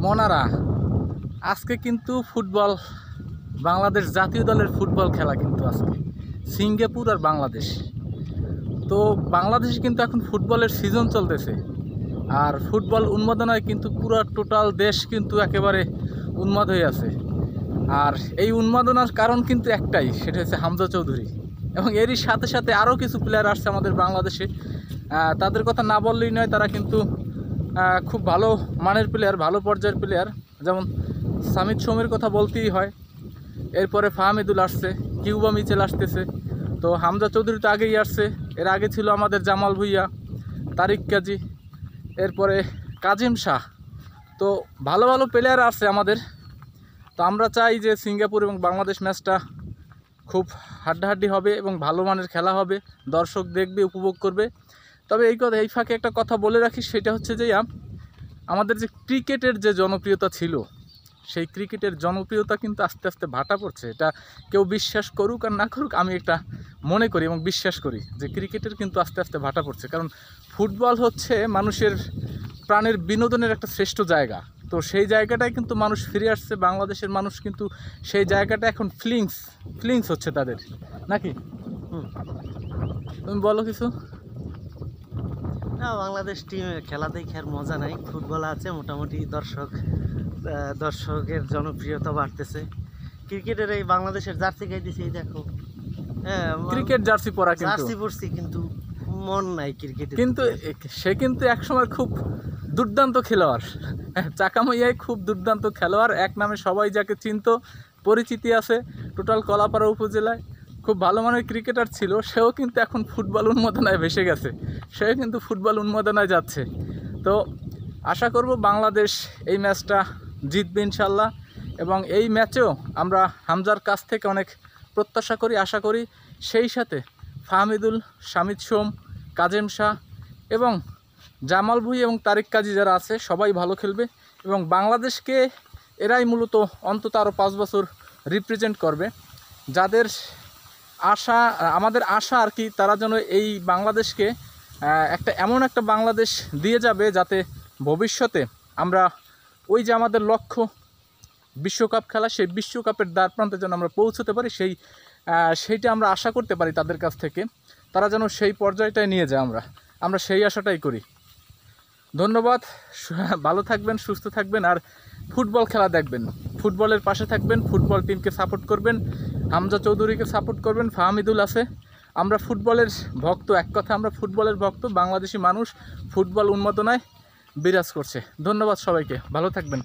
মনারা আজকে কিন্তু ফুটবল বাংলাদেশ জাতীয় দলের ফুটবল খেলা কিন্তু আজকে সিঙ্গাপুর আর বাংলাদেশ। তো বাংলাদেশে কিন্তু এখন ফুটবলের সিজন চলতেছে আর ফুটবল উন্মাদনায় কিন্তু পুরো টোটাল দেশ কিন্তু একেবারে উন্মাদ হয়ে আছে। আর এই উন্মাদনার কারণ কিন্তু একটাই, সেটা হচ্ছে হামজা চৌধুরী এবং এরই সাথে সাথে আরও কিছু প্লেয়ার আসছে আমাদের বাংলাদেশে। তাদের কথা না বললেই নয়, তারা কিন্তু খুব ভালো মানের প্লেয়ার, ভালো পর্যায়ের প্লেয়ার। যেমন সামিদ শোমের কথা বলতেই হয়, এরপরে ফাহমিদুল আসছে, কিউবা মিচেল আসতেছে। তো হামজা চৌধুরী তো আগেই আসছে, এর আগে ছিল আমাদের জামাল ভুইয়া, তারিক কাজী, এরপরে কাজিম শাহ। তো ভালো ভালো প্লেয়ার আসছে আমাদের। তো আমরা চাই যে সিঙ্গাপুর এবং বাংলাদেশ ম্যাচটা খুব হাড্ডাহাড্ডি হবে এবং ভালো মানের খেলা হবে, দর্শক দেখবে, উপভোগ করবে। তবে এই ফাঁকে একটা কথা বলে রাখি, সেটা হচ্ছে যে আমাদের যে ক্রিকেটের যে জনপ্রিয়তা ছিল, সেই ক্রিকেটের জনপ্রিয়তা কিন্তু আস্তে আস্তে ভাটা পড়ছে। এটা কেউ বিশ্বাস করুক আর না করুক, আমি একটা মনে করি এবং বিশ্বাস করি যে ক্রিকেটের কিন্তু আস্তে আস্তে ভাটা পড়ছে। কারণ ফুটবল হচ্ছে মানুষের প্রাণের বিনোদনের একটা শ্রেষ্ঠ জায়গা। তো সেই জায়গাটায় কিন্তু মানুষ ফিরে আসছে, বাংলাদেশের মানুষ কিন্তু সেই জায়গাটা এখন ফিলিংস হচ্ছে তাদের, নাকি? তুমি বলো কিছু। না, বাংলাদেশ টিমের খেলা দেখে আর মজা নাই। ফুটবল আছে, মোটামুটি দর্শকের জনপ্রিয়তা বাড়তেছে। ক্রিকেটের এই বাংলাদেশের জার্সি গাইতেছি, এই দেখো। হ্যাঁ, ক্রিকেট জার্সি পরা, জার্সি পরছি কিন্তু মন নাই ক্রিকেটে। কিন্তু সে কিন্তু একসময় খুব দুর্দান্ত খেলোয়াড়, চাকামাইয়ায় খুব দুর্দান্ত খেলোয়াড়, এক নামে সবাই যাকে চিনত, পরিচিতি আছে টোটাল কলাপাড়া উপজেলায়। খুব ভালো মানের ক্রিকেটার ছিল, সেও কিন্তু এখন ফুটবল উন্মাদনায় ভেসে গেছে, সেও কিন্তু ফুটবল উন্মাদনায় যাচ্ছে। তো আশা করব বাংলাদেশ এই ম্যাচটা জিতবে ইনশাল্লাহ। এবং এই ম্যাচেও আমরা হামজার কাছ থেকে অনেক প্রত্যাশা করি, আশা করি। সেই সাথে ফাহমিদুল, সামিদ সোম, কাজেম শাহ এবং জামাল ভুঁই এবং তারিক কাজী যারা আছে, সবাই ভালো খেলবে এবং বাংলাদেশকে এরাই মূলত অন্তত আরও 5 বছর রিপ্রেজেন্ট করবে। যাদের আশা, আমাদের আশা আর কি, তারা যেন এই বাংলাদেশকে এমন একটা বাংলাদেশ দিয়ে যাবে যাতে ভবিষ্যতে আমরা ওই যে আমাদের লক্ষ্য বিশ্বকাপ খেলা, সেই বিশ্বকাপের দ্বার প্রান্তে যেন আমরা পৌঁছতে পারি, সেইটা আমরা আশা করতে পারি তাদের কাছ থেকে। তারা যেন সেই পর্যায়টায় নিয়ে যায়, আমরা সেই আশাটাই করি। ধন্যবাদ, ভালো থাকবেন, সুস্থ থাকবেন আর ফুটবল খেলা দেখবেন, ফুটবলের পাশে থাকবেন, ফুটবল টিমকে সাপোর্ট করবেন, হামজা চৌধুরীকে সাপোর্ট করবেন, ফাহমিদুল আছে। আমরা ফুটবলের ভক্ত, এক কথা আমরা ফুটবলের ভক্ত। বাংলাদেশি মানুষ ফুটবল উন্মাদনায় বিরাজ করছে। ধন্যবাদ সবাইকে, ভালো থাকবেন।